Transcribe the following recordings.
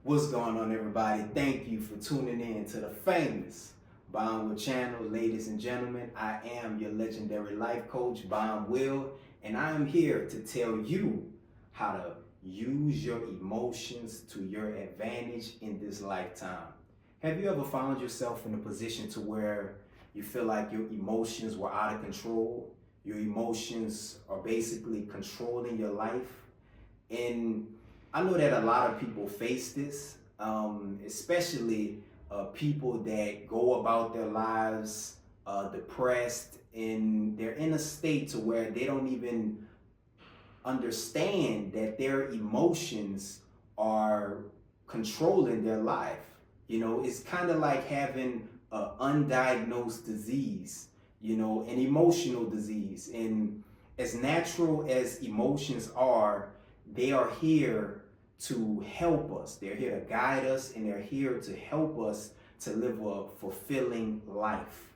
What's going on, everybody? Thank you for tuning in to the famous Bond Will channel. Ladies and gentlemen, I am your legendary life coach, Bond Will, and I am here to tell you how to use your emotions to your advantage in this lifetime. Have you ever found yourself in a position to where you feel like your emotions were out of control? Your emotions are basically controlling your life? And I know that a lot of people face this, especially people that go about their lives depressed, and they're in a state to where they don't even understand that their emotions are controlling their life. You know, it's kind of like having an undiagnosed disease, an emotional disease. And as natural as emotions are, they are here to help us. They're here to guide us, and they're here to help us to live a fulfilling life.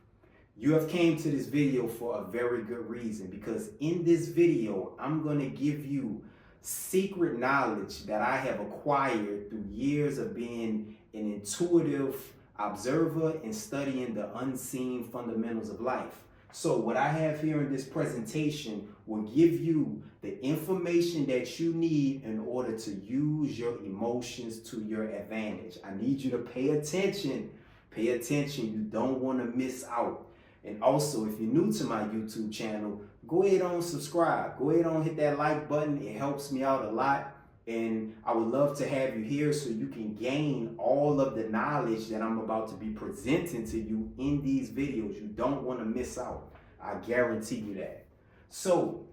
You have came to this video for a very good reason, because in this video, I'm going to give you secret knowledge that I have acquired through years of being an intuitive observer and studying the unseen fundamentals of life. So what I have here in this presentation will give you the information that you need in order to use your emotions to your advantage. I need you to pay attention. Pay attention. You don't want to miss out. And also, if you're new to my YouTube channel, go ahead on subscribe. Go ahead on hit that like button. It helps me out a lot. And I would love to have you here so you can gain all of the knowledge that I'm about to be presenting to you in these videos. You don't want to miss out. I guarantee you that. So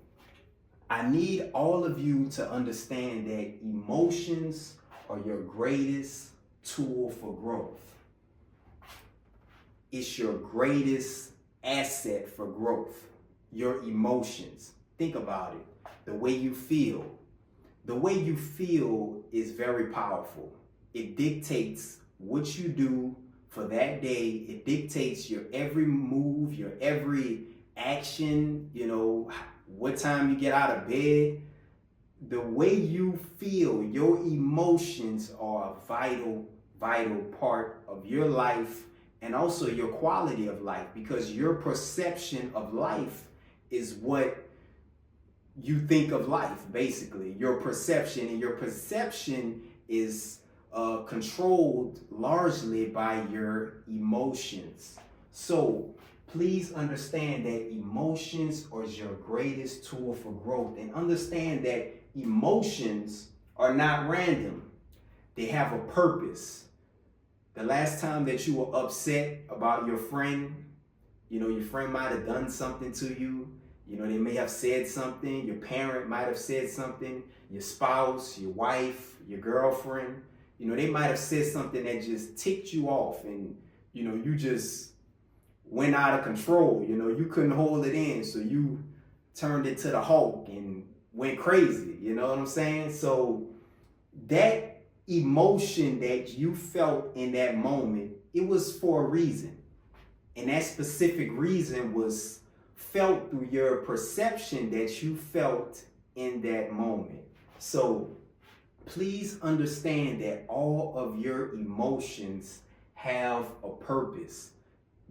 I need all of you to understand that emotions are your greatest tool for growth. It's your greatest asset for growth. Your emotions. Think about it. The way you feel. The way you feel is very powerful. It dictates what you do for that day. It dictates your every move, your every action, what time you get out of bed. The way you feel, your emotions are a vital part of your life, and also your quality of life, because your perception of life is what you think of life, basically. Your perception, and your perception is controlled largely by your emotions. So please understand that emotions are your greatest tool for growth, and understand that emotions are not random. They have a purpose. The last time that you were upset about your friend, your friend might have done something to you. They may have said something. Your parent might have said something. Your spouse, your wife, your girlfriend, they might have said something that just ticked you off, and, you just went out of control. You couldn't hold it in. So you turned into the Hulk and went crazy. You know what I'm saying? So that emotion that you felt in that moment, it was for a reason. And that specific reason was felt through your perception that you felt in that moment. So please understand that all of your emotions have a purpose.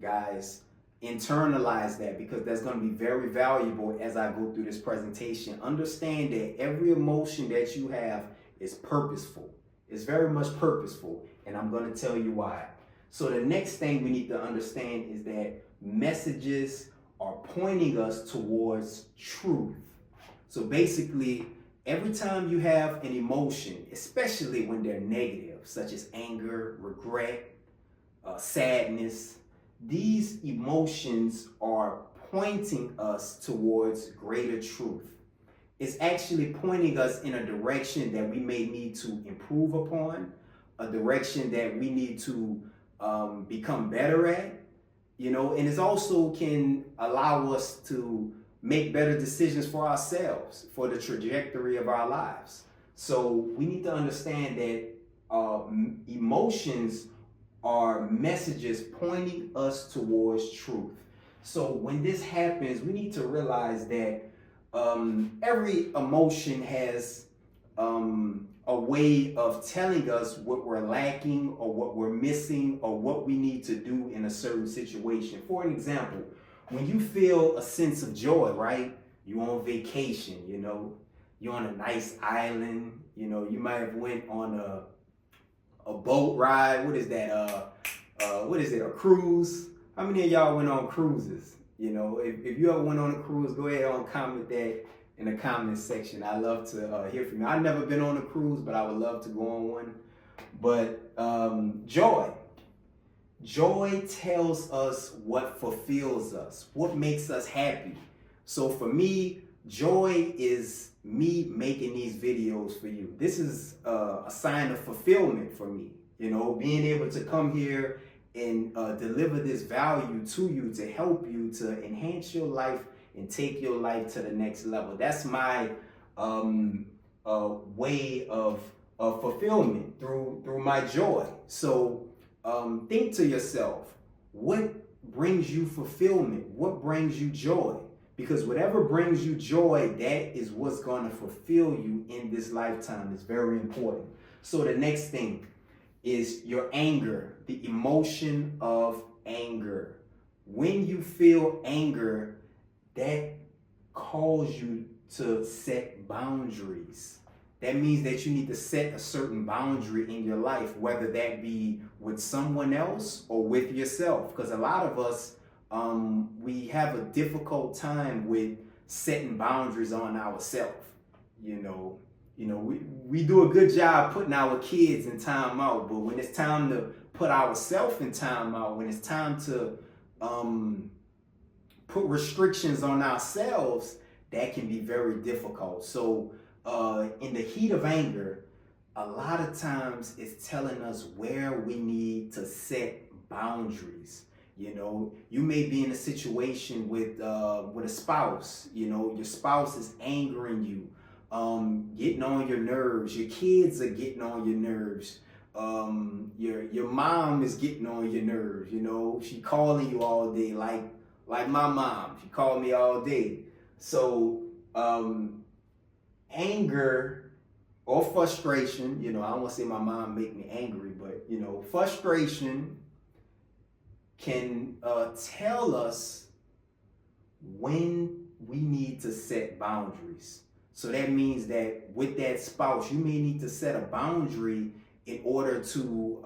Guys, internalize that, because that's going to be very valuable as I go through this presentation. Understand that every emotion that you have is purposeful. It's very much purposeful, and I'm going to tell you why. So the next thing we need to understand is that messages are pointing us towards truth. So basically, every time you have an emotion, especially when they're negative, such as anger, regret, sadness, these emotions are pointing us towards greater truth. It's actually pointing us in a direction that we may need to improve upon, a direction that we need to become better at, and it also can allow us to make better decisions for ourselves, for the trajectory of our lives. So we need to understand that emotions are messages pointing us towards truth. So when this happens, we need to realize that every emotion has a a way of telling us what we're lacking or what we're missing or what we need to do in a certain situation. For an example, when you feel a sense of joy, right? You're on vacation, you're on a nice island, you might have went on a boat ride. What is that? What is it? A cruise? How many of y'all went on cruises? If you ever went on a cruise, go ahead and comment that in the comment section. I love to hear from you. I've never been on a cruise, but I would love to go on one. But joy. Joy tells us what fulfills us, what makes us happy. So for me, joy is me making these videos for you. This is a sign of fulfillment for me. Being able to come here and deliver this value to you to help you to enhance your life and take your life to the next level. That's my way of fulfillment through my joy. So think to yourself, what brings you fulfillment? What brings you joy? Because whatever brings you joy, that is what's going to fulfill you in this lifetime. It's very important. So the next thing is your anger, the emotion of anger. When you feel anger, that calls you to set boundaries. That means that you need to set a certain boundary in your life, whether that be with someone else or with yourself. Because a lot of us, we have a difficult time with setting boundaries on ourselves. We do a good job putting our kids in time out, but when it's time to put ourselves in time out, when it's time to put restrictions on ourselves, that can be very difficult. So in the heat of anger, a lot of times it's telling us where we need to set boundaries. You may be in a situation with a spouse. Your spouse is angering you, getting on your nerves. Your kids are getting on your nerves. Your mom is getting on your nerves. She calling you all day, like my mom. She called me all day. So anger or frustration, I don't want to say my mom make me angry, but frustration can tell us when we need to set boundaries. So that means that with that spouse, you may need to set a boundary in order to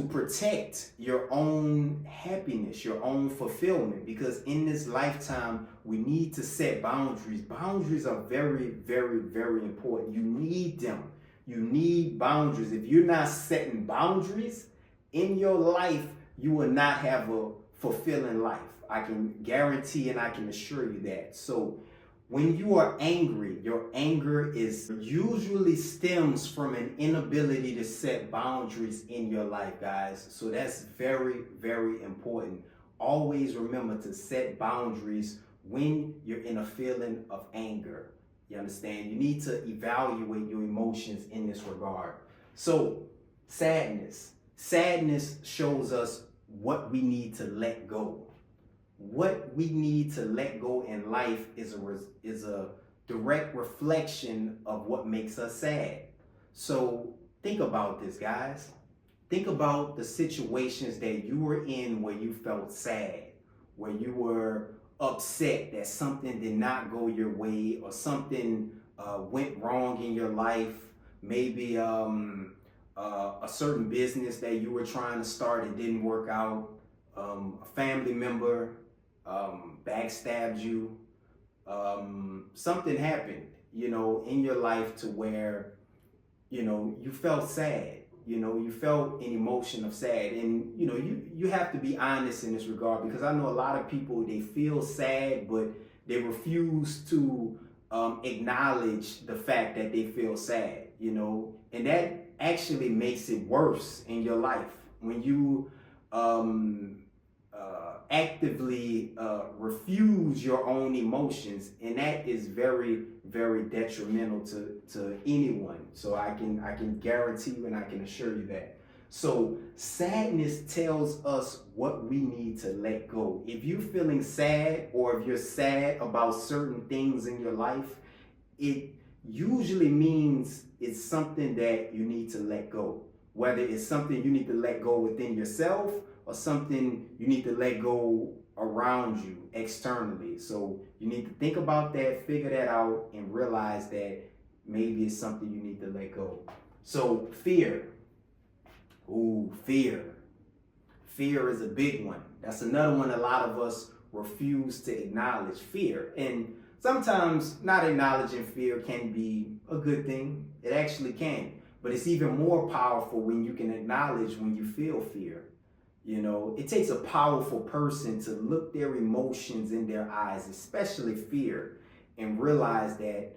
protect your own happiness, your own fulfillment. Because in this lifetime, we need to set boundaries. Boundaries are very, very, very important. You need them. You need boundaries. If you're not setting boundaries in your life, you will not have a fulfilling life. I can guarantee and I can assure you that. So when you are angry, your anger is usually stems from an inability to set boundaries in your life, guys. So that's very, very important. Always remember to set boundaries when you're in a feeling of anger. You understand? You need to evaluate your emotions in this regard. So sadness. Sadness shows us what we need to let go. What we need to let go in life is a direct reflection of what makes us sad. So think about this, guys. Think about the situations that you were in where you felt sad, where you were upset that something did not go your way or something went wrong in your life. Maybe a certain business that you were trying to start, it didn't work out. A family member backstabbed you. Something happened, in your life to where, you felt sad. You felt an emotion of sad. And, you have to be honest in this regard, because I know a lot of people, they feel sad, but they refuse to acknowledge the fact that they feel sad, and that actually makes it worse in your life when you actively refuse your own emotions, and that is very, very detrimental to anyone. So I can guarantee you and I can assure you that. So sadness tells us what we need to let go. If you're feeling sad, or if you're sad about certain things in your life, it usually means it's something that you need to let go. Whether it's something you need to let go within yourself or something you need to let go around you externally. So you need to think about that, figure that out, and realize that maybe it's something you need to let go. So fear. Ooh, fear. Fear is a big one. That's another one a lot of us refuse to acknowledge, fear. And sometimes not acknowledging fear can be a good thing. It actually can. But it's even more powerful when you can acknowledge when you feel fear. You know, it takes a powerful person to look their emotions in their eyes, especially fear, and realize that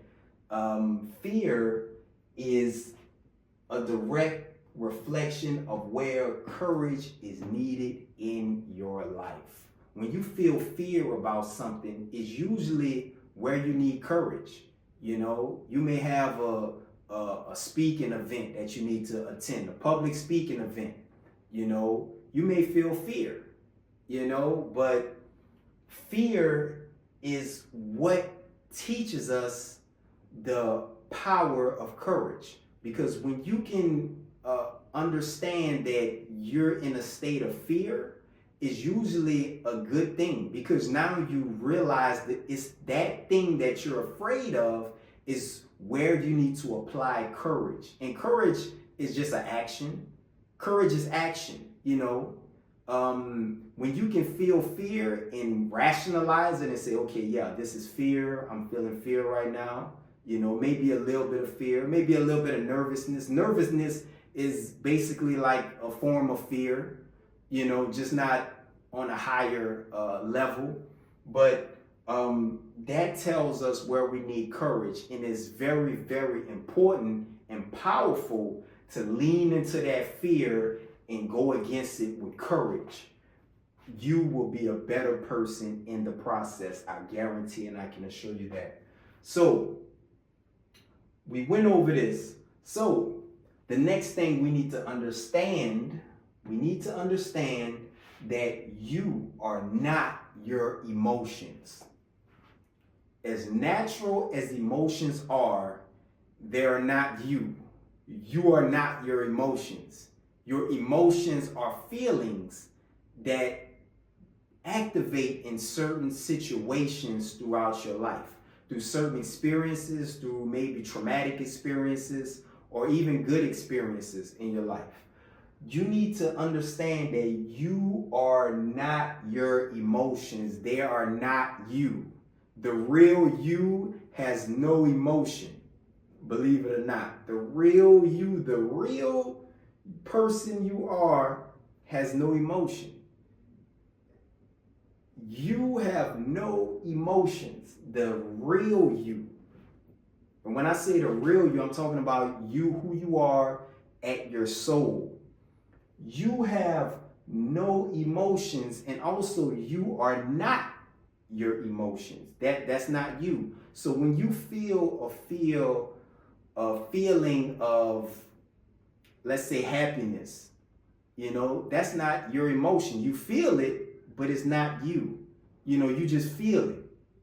fear is a direct reflection of where courage is needed in your life. When you feel fear about something, it's usually where you need courage. You know, you may have a speaking event that you need to attend, a public speaking event. You know, you may feel fear, you know, but fear is what teaches us the power of courage. Because when you can understand that you're in a state of fear, is usually a good thing, because now you realize that it's that thing that you're afraid of is where you need to apply courage. And courage is just an action. Courage is action, you know. When you can feel fear and rationalize it and say, okay, yeah, this is fear. I'm feeling fear right now. You know, maybe a little bit of fear, maybe a little bit of nervousness. Nervousness is basically like a form of fear, you know, just not on a higher level. But that tells us where we need courage. And it's very, very important and powerful to lean into that fear and go against it with courage. You will be a better person in the process, I guarantee, and I can assure you that. So we went over this. So the next thing we need to understand that you are not your emotions. As natural as emotions are, they are not you. You are not your emotions. Your emotions are feelings that activate in certain situations throughout your life, through certain experiences, through maybe traumatic experiences, or even good experiences in your life. You need to understand that you are not your emotions. They are not you. The real you has no emotion. Believe it or not, the real you, the real person you are, has no emotion. You have no emotions. The real you. And when I say the real you, I'm talking about you, who you are at your soul. You have no emotions, and also you are not your emotions. That's not you. So when you feel a feeling of, let's say, happiness, you know, that's not your emotion. You feel it, but it's not you. You know, you just feel it.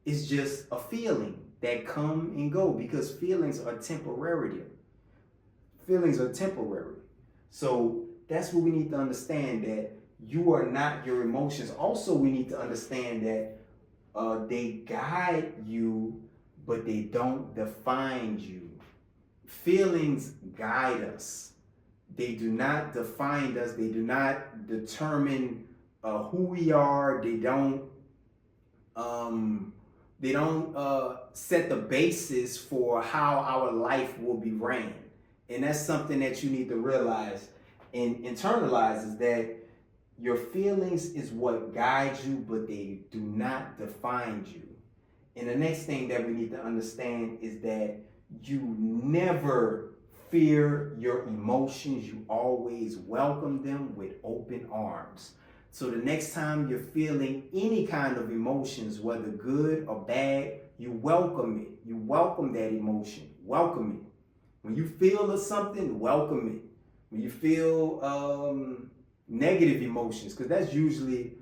It's just a feeling that come and go, because feelings are temporary. Feelings are temporary. So that's what we need to understand, that you are not your emotions. Also, we need to understand that they guide you, but they don't define you. Feelings guide us. They do not define us. They do not determine who we are. They don't set the basis for how our life will be ran. And that's something that you need to realize and internalize, is that your feelings is what guides you, but they do not define you. And the next thing that we need to understand is that you never fear your emotions. You always welcome them with open arms. So the next time you're feeling any kind of emotions, whether good or bad, you welcome it. You welcome that emotion. Welcome it. When you feel something, welcome it. When you feel negative emotions, because that's usually,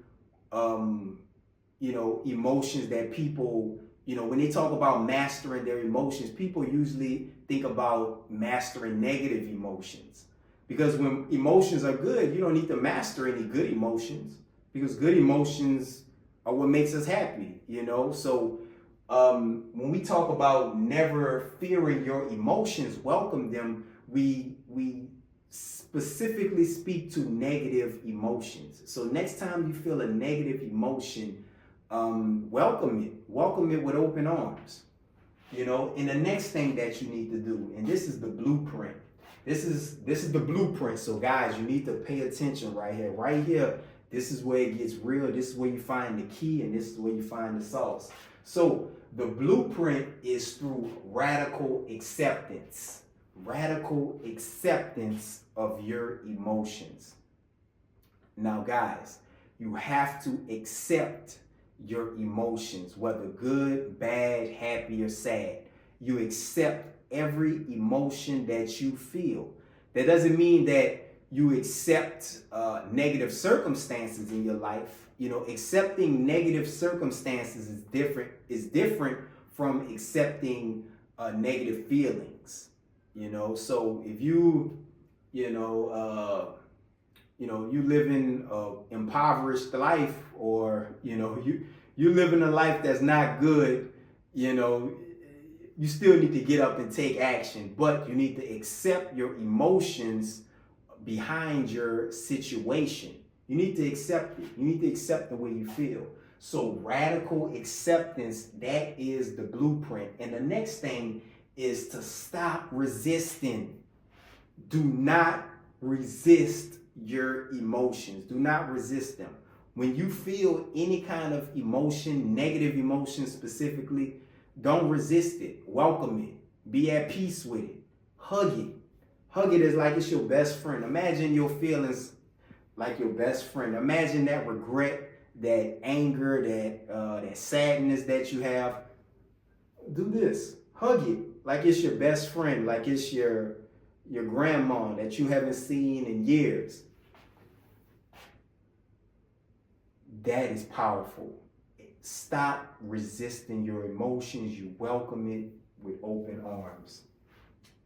emotions that people, when they talk about mastering their emotions, people usually think about mastering negative emotions. Because when emotions are good, you don't need to master any good emotions, because good emotions are what makes us happy, you know? So when we talk about never fearing your emotions, welcome them, we specifically speak to negative emotions. So next time you feel a negative emotion, welcome it with open arms, you know. And the next thing that you need to do, and this is the blueprint. This is the blueprint. So guys, you need to pay attention right here. Right here, this is where it gets real. This is where you find the key, and this is where you find the sauce. So the blueprint is through radical acceptance. Radical acceptance of your emotions. Now, guys, you have to accept your emotions, whether good, bad, happy, or sad. You accept every emotion that you feel. That doesn't mean that you accept negative circumstances in your life. You know, accepting negative circumstances is different from accepting negative feelings. You know, so if you you live in an impoverished life, or you live in a life that's not good, you know, you still need to get up and take action, but you need to accept your emotions behind your situation. You need to accept it. You need to accept the way you feel. So radical acceptance, that is the blueprint. And the next thing is to stop resisting. Do not resist your emotions. Do not resist them. When you feel any kind of emotion, negative emotion specifically, don't resist it. Welcome it. Be at peace with it. Hug it. Hug it as like it's your best friend. Imagine your feelings like your best friend. Imagine that regret, that anger, that sadness that you have. Do this. Hug it like it's your best friend, like it's your grandma that you haven't seen in years. That is powerful. Stop resisting your emotions. You welcome it with open arms.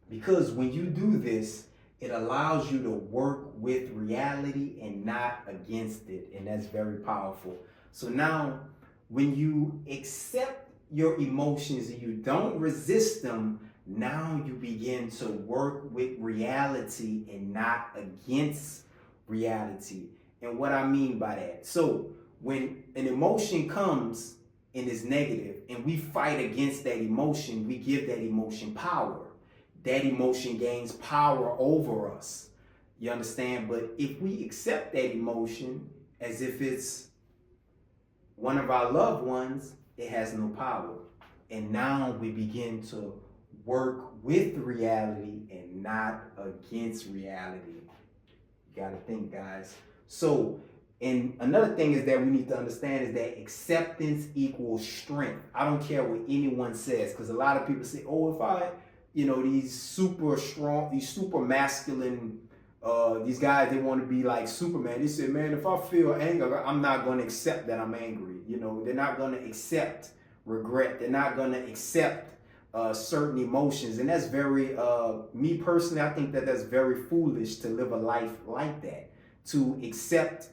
Because when you do this, it allows you to work with reality and not against it. And that's very powerful. So now, when you accept your emotions and you don't resist them, now you begin to work with reality and not against reality. And what I mean by that, so when an emotion comes and is negative and we fight against that emotion, we give that emotion power. That emotion gains power over us. You understand? But if we accept that emotion as if it's one of our loved ones, it has no power. And now we begin to work with reality and not against reality. You gotta think, guys. So, and another thing is that we need to understand is that acceptance equals strength. I don't care what anyone says, because a lot of people say, oh, if I, these super strong, these super masculine, these guys, they want to be like Superman. They say, man, if I feel anger, I'm not going to accept that I'm angry. They're not going to accept regret. They're not going to accept certain emotions. And that's very, me personally, I think that that's very foolish to live a life like that, to accept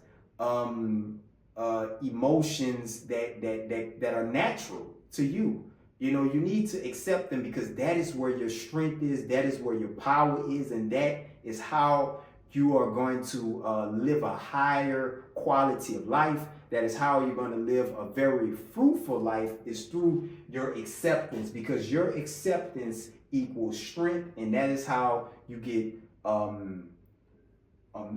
emotions that are natural to you. You need to accept them, because that is where your strength is, that is where your power is, and that is how you are going to live a higher quality of life. That is how you're going to live a very fruitful life, is through your acceptance, because your acceptance equals strength, and that is how you get a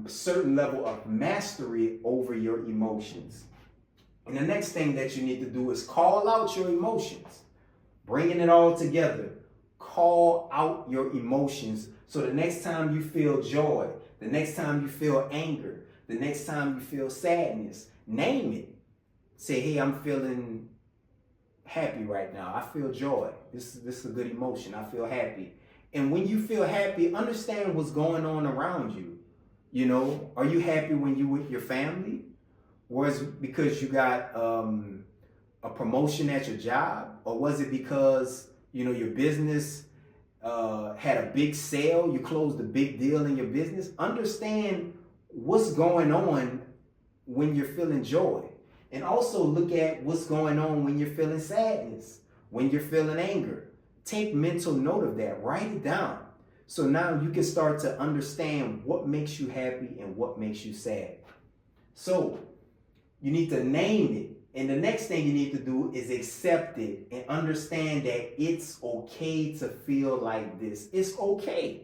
certain level of mastery over your emotions. And the next thing that you need to do is call out your emotions. Bringing it all together, call out your emotions. So the next time you feel joy, the next time you feel anger, the next time you feel sadness, name it. Say, hey, I'm feeling happy right now. I feel joy. This is a good emotion. I feel happy. And when you feel happy, understand what's going on around you. Are you happy when you're with your family? Was it because you got a promotion at your job? Or was it because, your business had a big sale, you closed a big deal in your business, understand what's going on when you're feeling joy. And also look at what's going on when you're feeling sadness, when you're feeling anger. Take mental note of that, write it down. So now you can start to understand what makes you happy and what makes you sad. So you need to name it. And the next thing you need to do is accept it and understand that it's okay to feel like this. It's okay.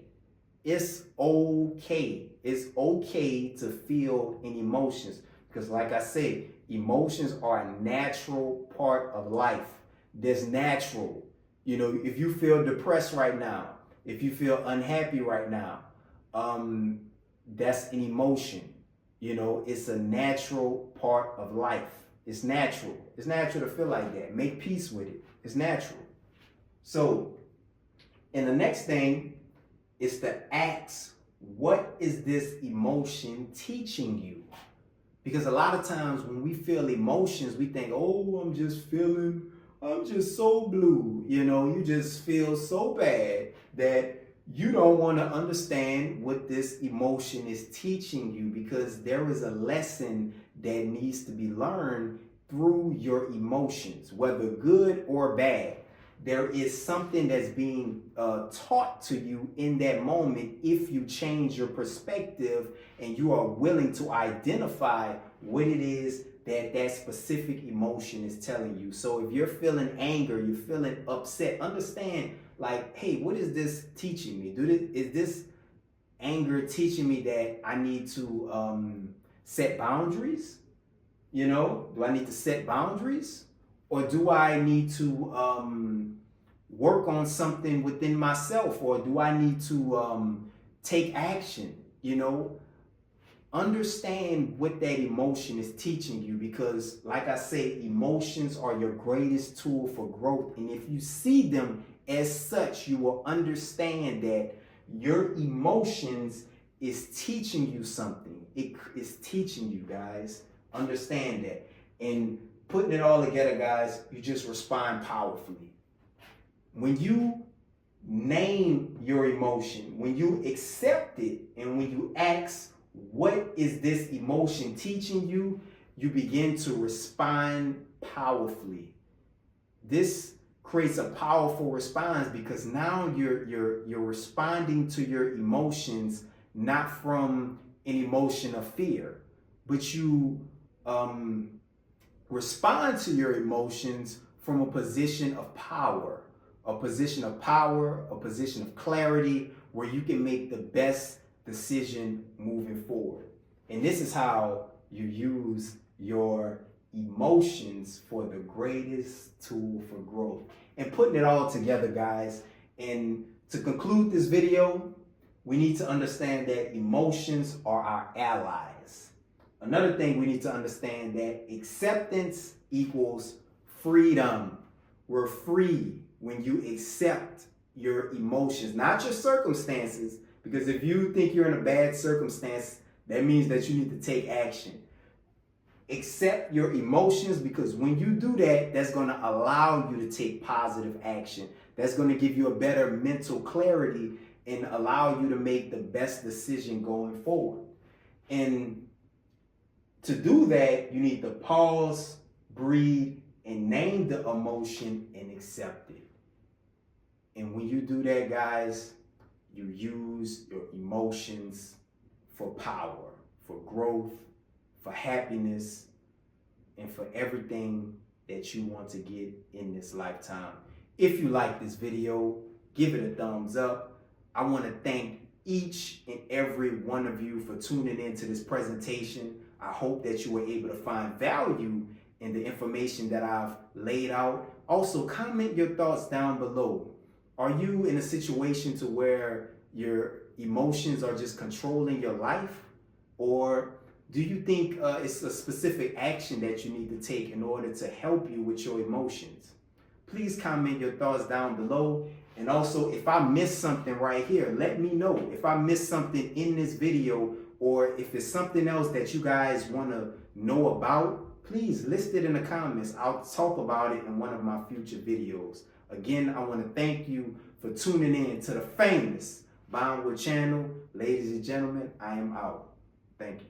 It's okay. It's okay to feel in emotions. Because like I said, emotions are a natural part of life. There's natural. You know, if you feel depressed right now, if you feel unhappy right now, that's an emotion. You know, it's a natural part of life. It's natural. It's natural to feel like that. Make peace with it. It's natural. So, and the next thing is to ask, what is this emotion teaching you? Because a lot of times when we feel emotions, we think, oh, I'm just so blue. You know, you just feel so bad that you don't want to understand what this emotion is teaching you, because there is a lesson that needs to be learned through your emotions, whether good or bad. There is something that's being taught to you in that moment if you change your perspective and you are willing to identify what it is that that specific emotion is telling you. So if you're feeling anger, you're feeling upset, understand, like, hey, what is this teaching me? Is this anger teaching me that I need to set boundaries? You know, do I need to set boundaries? Or do I need to work on something within myself? Or do I need to take action? You know, understand what that emotion is teaching you, because like I say, emotions are your greatest tool for growth. And if you see them as such, you will understand that your emotions is teaching you something. It is teaching you, guys. Understand that. And putting it all together, guys, you just respond powerfully. When you name your emotion, when you accept it, and when you ask, what is this emotion teaching you, you begin to respond powerfully. This creates a powerful response, because now you're responding to your emotions not from an emotion of fear, but you respond to your emotions from a position of power, a position of power, a position of clarity, where you can make the best decision moving forward. And this is how you use your emotions for the greatest tool for growth. And putting it all together, guys, and to conclude this video, we need to understand that emotions are our allies. Another thing we need to understand, that acceptance equals freedom. We're free when you accept your emotions, not your circumstances, because if you think you're in a bad circumstance, that means that you need to take action. Accept your emotions, because when you do that, that's going to allow you to take positive action. That's going to give you a better mental clarity and allow you to make the best decision going forward. And to do that, you need to pause, breathe, and name the emotion and accept it. And when you do that, guys, you use your emotions for power, for growth, for happiness, and for everything that you want to get in this lifetime. If you like this video, give it a thumbs up. I want to thank each and every one of you for tuning into this presentation. I hope that you were able to find value in the information that I've laid out. Also, comment your thoughts down below. Are you in a situation to where your emotions are just controlling your life? Or do you think it's a specific action that you need to take in order to help you with your emotions? Please comment your thoughts down below. And also, if I missed something right here, let me know. If I missed something in this video, or if it's something else that you guys want to know about, please list it in the comments. I'll talk about it in one of my future videos. Again, I want to thank you for tuning in to the famous Bondwood channel. Ladies and gentlemen, I am out. Thank you.